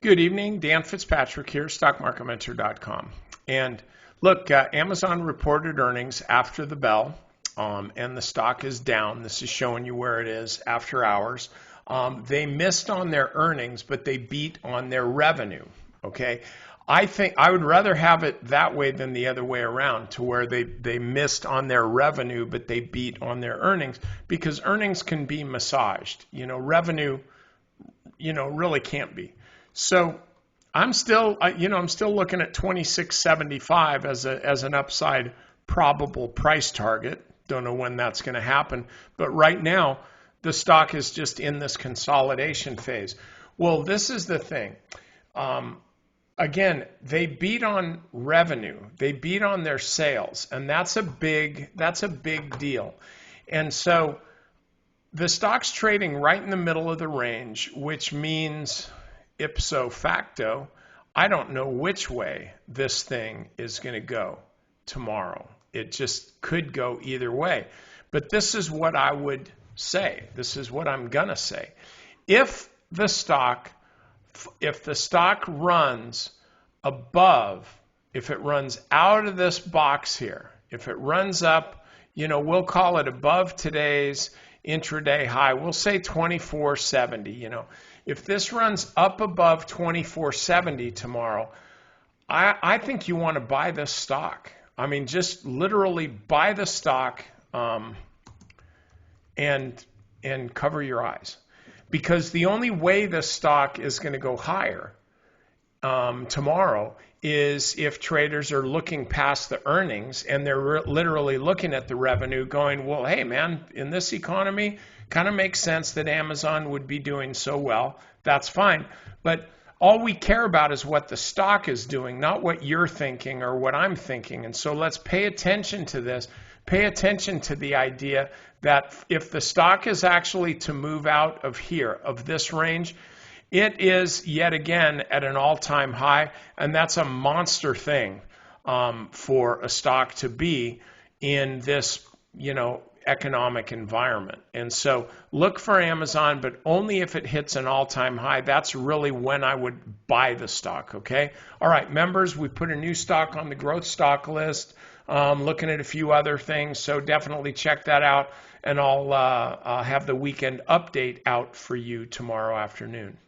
Good evening, Dan Fitzpatrick here, stockmarketmentor.com. And look, Amazon reported earnings after the bell, and the stock is down. This is showing you where it is after hours. They missed on their earnings, but they beat on their revenue. Okay, I think I would rather have it that way than the other way around, to where they missed on their revenue, but they beat on their earnings, because earnings can be massaged. Revenue, really can't be. So I'm still looking at 26.75 as an upside probable price target. Don't know when that's going to happen, but right now the stock is just in this consolidation phase. Well, this is the thing. Again, they beat on revenue, they beat on their sales, and that's a big deal. And so the stock's trading right in the middle of the range, which means ipso facto, I don't know which way this thing is going to go tomorrow. It just could go either way. But this is what I would say. This is what I'm going to say. If the stock runs above, if it runs out of this box here, if it runs up, we'll call it above today's intraday high, we'll say 2470, If this runs up above 2470 tomorrow, I think you want to buy this stock. I mean, just literally buy the stock and cover your eyes. Because the only way the stock is going to go higher tomorrow is if traders are looking past the earnings and they're literally looking at the revenue going, well, hey, man, in this economy, kind of makes sense that Amazon would be doing so well. That's fine. But all we care about is what the stock is doing, not what you're thinking or what I'm thinking. And so let's pay attention to this. Pay attention to the idea that if the stock is actually to move out of here, of this range, it is yet again at an all-time high, and that's a monster thing for a stock to be in this, economic environment. And so look for Amazon, but only if it hits an all-time high. That's really when I would buy the stock, okay? All right, members, we put a new stock on the growth stock list, looking at a few other things, so definitely check that out, and I'll have the weekend update out for you tomorrow afternoon.